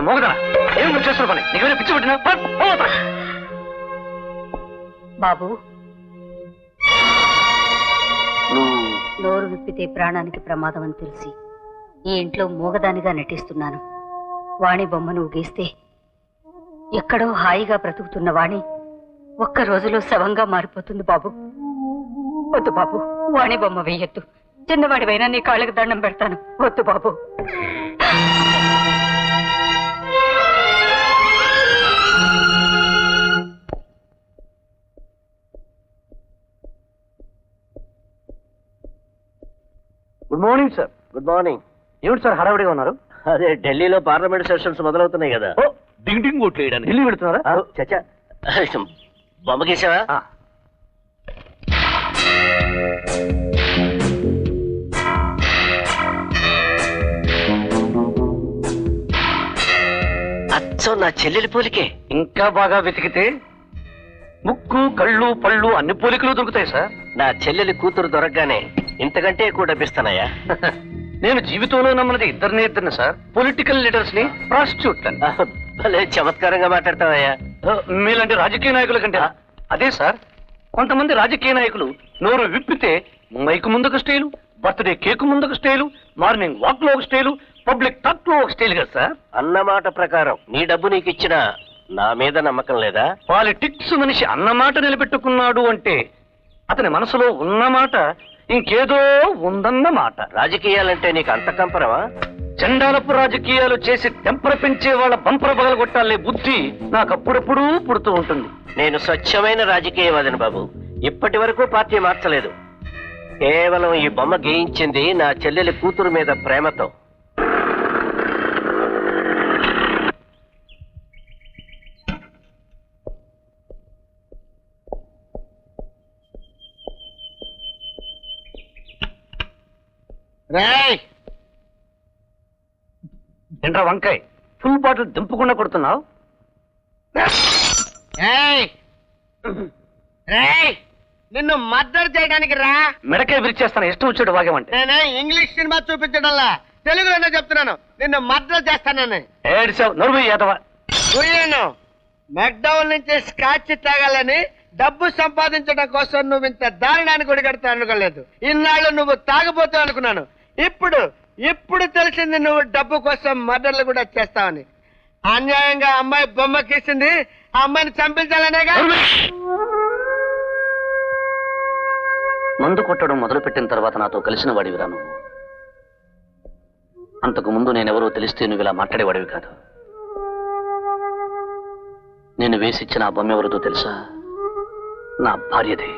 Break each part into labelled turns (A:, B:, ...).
A: మోగదా ఏం చేస్తున్న పని నీకు పిచ్చి పెట్టినా
B: బాబు నోరు విప్పితే ప్రాణానికి ప్రమాదం అని తెలిసి ఈ ఇంట్లో మూగదానిగా నటిస్తున్నాను. వాణి బొమ్మను ఊగేస్తే ఎక్కడో హాయిగా బ్రతుకుతున్న వాణి ఒక్క రోజులో శవంగా మారిపోతుంది బాబు. వద్దు బాబు, వాణి బొమ్మ వేయొద్దు. చిన్నవాడివైనా నీ కాళ్ళకి దండం పెడతాను. వద్దు బాబు.
A: Good morning sir.
C: Good morning.
A: ఏమిటి సార్ హడావిడిగా ఉన్నారు?
C: అదే ఢిల్లీలో పార్లమెంట్ సెషన్స్ మొదలవుతున్నాయి కదా.
A: డింగ్ డింగ్ ఓట్లు వేయడానికి ఢిల్లీ పెడుతున్నారా?
C: చచ్చా బొమ్మ గీసావా? అచ్చో నా చెల్లెలి పోలికే.
A: ఇంకా బాగా వెతికితే ముక్కు కళ్ళు పళ్ళు అన్ని పోలికలు దొరుకుతాయి సార్.
C: నా చెల్లెలి కూతురు దొరకగానే ఇంతకంటే ఎక్కువ డబ్బిస్తానయ్యా.
A: నేను జీవితంలో నమ్మన్నది ఇద్దరిని సార్, పొలిటికల్ లీడర్స్ ని, ప్రాస్టిట్యూట్లని.
C: భలే చమత్కారంగా మాట్లాడతావయ్యా.
A: మీలాంటి రాజకీయ నాయకుల కంటే. అదే సార్, కొంతమంది రాజకీయ నాయకులు నోరు విప్పితే మైకు ముందుకు స్టైలు, బర్త్డే కేకు ముందుకు స్టైలు, మార్నింగ్ వాక్ లో ఒక స్టైలు, పబ్లిక్ టాక్ లో ఒక స్టైల్ కదా సార్.
C: అన్నమాట ప్రకారం నీ డబ్బు నీకు ఇచ్చినా నా మీద నమ్మకం లేదా?
A: పాలిటిక్స్ మనిషి అన్నమాట నిలబెట్టుకున్నాడు అంటే అతని మనసులో ఉన్నమాట ఇంకేదో ఉందన్నమాట.
C: రాజకీయాలంటే నీకు అంత కంపరమా?
A: చండాలపు రాజకీయాలు చేసి టెంపర పెంచే వాళ్ళ బంపర పగలగొట్టాలే బుద్ధి నాకు అప్పుడప్పుడు పుడుతూ ఉంటుంది.
C: నేను స్వచ్ఛమైన రాజకీయవాదిని బాబు. ఇప్పటి వరకు పార్టీ మార్చలేదు. కేవలం ఈ బొమ్మ గేయించింది నా చెల్లెలి కూతురు మీద ప్రేమతో.
A: ఏంట్రా వంకాయ్, ఫుల్ బాటిల్ దింపకుండా కొడుతున్నావు?
D: నిన్ను మర్డర్ చేయడానికి రా.
A: మెడకాయ విరిచేస్తాను, ఇష్టం వచ్చాడు వాగేమంటే.
D: నేనే ఇంగ్లీష్ సినిమా చూపించడంలా తెలుగులోనే చెప్తున్నాను, నిన్ను మర్డర్ చేస్తానని.
A: ఏడ్చావు నరువు ఏదవా.
D: మెక్డౌన్ నుంచి స్కాచ్ తాగాలని డబ్బు సంపాదించడం కోసం నువ్వు ఇంత దారుణాన్ని గుడిగడతా అనుకోలేదు. ఇన్నాళ్ళు నువ్వు తాగబోతావు అనుకున్నాను. ఇప్పుడు తెలిసింది నువ్వు డబ్బు కోసం మర్డర్లు కూడా చేస్తావని. అన్యాయంగా అమ్మాయి బొమ్మ గీసింది, ఆ అమ్మాయిని చంపించాలనేగా.
A: మందు కొట్టడం మొదలుపెట్టిన తర్వాత నాతో కలిసిన వాడివిరా నువ్వు. అంతకు ముందు నేనెవరో తెలిస్తే నువ్వు ఇలా మాట్లాడేవాడివి కాదు. నేను వేసిచ్చిన ఆ బొమ్మ ఎవరితో తెలుసా? నా భార్యదే.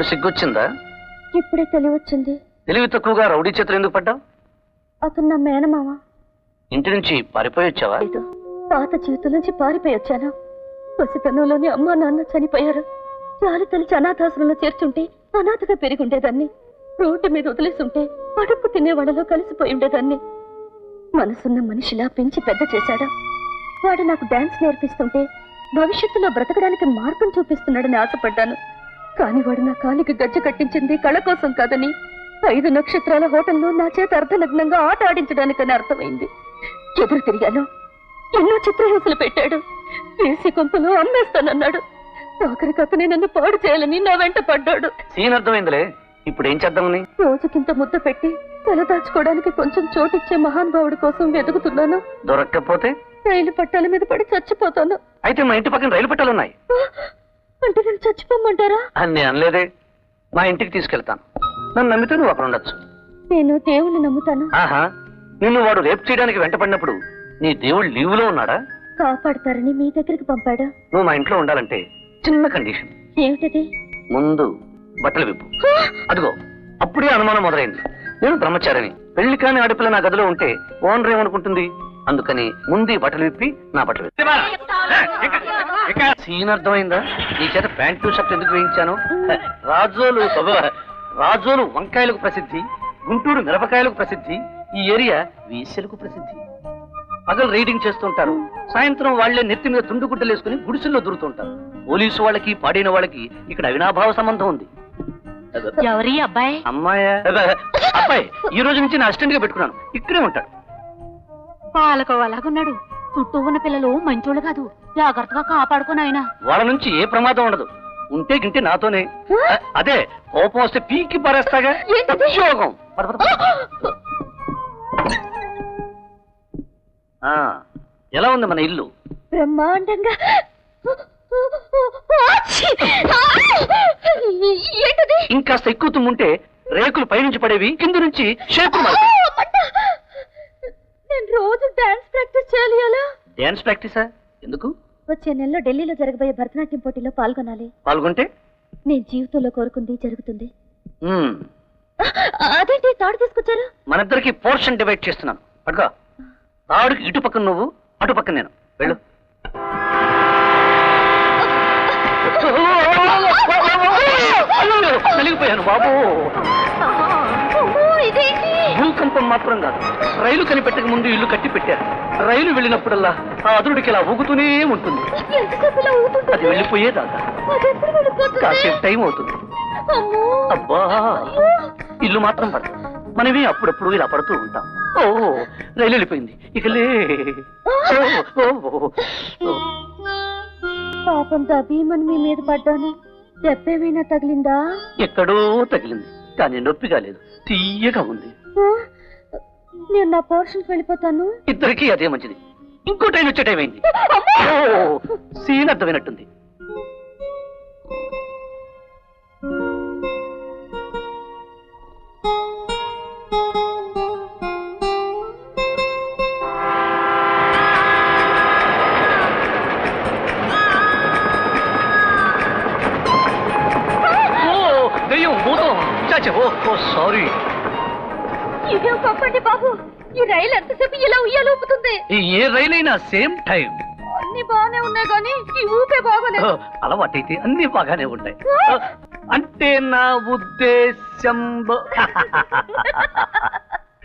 A: ఇప్పుడు సిగ్గొచ్చిందా?
E: ఇప్పుడే తెలివచ్చింది.
A: తెలివి తక్కువగా రౌడీ చేతులు ఎందుకు పడ్డావు?
E: అతను నా మేనమామ.
A: ఇంటి నుంచి పారిపోయి వచ్చావా?
E: లేదు, పాత జీవితం నుంచి పారిపోయి వచ్చాను. పసితనంలోని అమ్మా నాన్న చనిపోయారు. జాలి తెలిసి అనాథాశ్రమంలో చేర్చుంటే అనాథగా పెరిగి ఉండేదాన్ని. రోడ్డు మీద వదిలేస్తుంటే అడుక్కు తినేవాళ్ళలో కలిసిపోయి ఉండేదాన్ని. మనసున్న మనిషిలా పెంచి పెద్ద చేశాడు. వాడు నాకు డాన్స్ నేర్పిస్తుంటే భవిష్యత్తులో బ్రతకడానికి మార్గం చూపిస్తున్నాడని ఆశపడ్డాను. కానీ వాడు నా కాలికి గజ్జ కట్టించింది కళ కోసం కాదని 5 నక్షత్రాల హోటల్లో నా చేత అర్ధనగ్నంగా ఆట ఆడించడానికని అర్థమైంది. ఎదురు తిరిగాను. ఎన్నో చిత్రహింసలు పెట్టాడు. వేసి కొంపలో అమ్మేస్తానన్నాడు. ఆఖరికి అతనే నన్ను పాడు చేయాలని నా వెంట పడ్డాడు.
A: సీన్ అర్థమైందిలే. ఇప్పుడు ఏం చేద్దామని?
E: రోజుకింత ముద్ద పెట్టి తల దాచుకోవడానికి కొంచెం చోటిచ్చే మహానుభావుడి కోసం వెతుకుతున్నాను.
A: దొరక్కపోతే
E: రైలు పట్టాల మీద పడి చచ్చిపోతాను.
A: అయితే మా ఇంటి పక్కన రైలు పట్టాలు ఉన్నాయి.
E: అంటే నేను చచ్చిపోమంటారా?
A: అని నేను అనలేదే. మా ఇంటికి తీసుకెళ్తాను. నన్ను నమ్మితే నువ్వు అక్కడ ఉండొచ్చు.
E: నేను దేవుణ్ణి నమ్ముతాను.
A: ఆహా, నిన్ను వాడు రేపు చేయడానికి వెంటపడినప్పుడు నీ దేవుడు లీవులో ఉన్నాడా?
E: కాపాడతారని మీ దగ్గరికి పంపాడా?
A: నువ్వు మా ఇంట్లో ఉండాలంటే చిన్న కండిషన్.
E: ఏమిటది?
A: ముందు బట్టలు విప్పు. అదిగో అప్పుడే అనుమానం మొదలైంది. నేను బ్రహ్మచారిని. పెళ్లి కాని ఆడపిల్ల నా గదిలో ఉంటే ఓనర్ ఏమనుకుంటుంది? అందుకని ముందు బట్టలు విప్పి నా బట్టలు విప్పి. సీన్ అర్థమైందా? నీ చేత ప్యాంటు షర్ట్ ఎందుకు వేయించాను? రాజోలు వంకాయలకు ప్రసిద్ధి, గుంటూరు మిరపకాయలకు ప్రసిద్ధి, ఈ ఏరియా వీసెలకు ప్రసిద్ధి. పగలు రైడింగ్ చేస్తుంటారు, సాయంత్రం వాళ్లే నెత్తి మీద తుండుగుడ్డలు వేసుకుని గుడిసెల్లో దూరుతుంటారు. పోలీసు వాళ్ళకి పాడైన వాళ్ళకి ఇక్కడ అవినాభావ సంబంధం ఉంది.
E: ఎవరి అబ్బాయి?
A: అమ్మాయా? అబ్బాయి ఈ రోజు నుంచి నా అసిస్టెంట్ గా పెట్టుకున్నాను. ఇక్కడే ఉంటాడు.
E: పాలకోవాలాగున్నాడు. చుట్టూ ఉన్న పిల్లలు మంచోళ్ళు కాదు. జాగ్రత్తగా కాపాడుకుని ఆయన.
A: వాళ్ళ నుంచి ఏ ప్రమాదం ఉండదు. ఉంటే గింటే నాతోనే. అదే కోపం వస్తే పీకి పారేస్తాగా. ఉద్యోగం. ఎలా ఉంది మన ఇల్లు?
E: బ్రహ్మాండంగా. ఏంటది?
A: ఇంకాస్త ఎక్కువ తుమ్ముంటే రేకులు పైనుంచి పడేవి, కింద నుంచి షేకులు.
E: నేను రోజు డాన్స్ ప్రాక్టీస్ చేయాలి. అలా
A: డాన్స్ ప్రాక్టీసా? ఎందుకు?
E: వచ్చే నెలలో ఢిల్లీలో జరగబోయే భరతనాట్యం పోటీలో పాల్గొనాలి.
A: పాల్గొంటే
E: నేను జీవితంలో కోరుకుంది జరుగుతుంది.
A: మ్మ్.
E: అదేంటి తాడు తీసుకొచ్చారు?
A: మనిద్దరికి పోర్షన్ డివైడ్ చేస్తున్నాను. పట్టుకో. తాడుకి ఇటు పక్కన నువ్వు, అటు పక్కన నేను. వెళ్ళు. కలిగిపోయాను బాబు. భూకంపం మాత్రం కాదు, రైలు కనిపెట్టక ముందు ఇల్లు కట్టి పెట్టారు. రైలు వెళ్ళినప్పుడల్లా ఆ అదురుడికి ఇలా ఊగుతూనే ఉంటుంది. అది వెళ్ళిపోయేదాకా కాసేపు టైం అవుతుంది. అబ్బా, ఇల్లు మాత్రం పడదు. మనమే అప్పుడప్పుడు ఇలా పడుతూ ఉంటాం. ఓ, రైలు వెళ్ళిపోయింది. ఇక లే.
E: పాపం భీమన్ మీ మీద పడ్డాను. దెబ్బేమైనా తగిలిందా?
A: ఎక్కడో తగిలింది, కానీ నొప్పి కాలేదు. తీయగా ఉంది.
E: నేను నా పోర్షన్కి వెళ్ళిపోతాను.
A: ఇద్దరికీ అదే మంచిది. ఇంకో ట్రైన్ వచ్చే టైం అయింది. సీన్ అర్థమైనట్టుంది. సారీ.
E: ఇదేం తప్పండి బాబు. ఈ రైలు ఎంతసేపు ఇలా ఉయ్యాలూపుతుంది?
A: ఏ రైలైనా సేమ్ టైం.
E: అన్ని బాగానే ఉన్నాయి కానీ ఈ ఊపే బాగోలేదు.
A: అలవాటైతే అన్ని బాగానే ఉంటాయి. అంటే నా ఉద్దేశం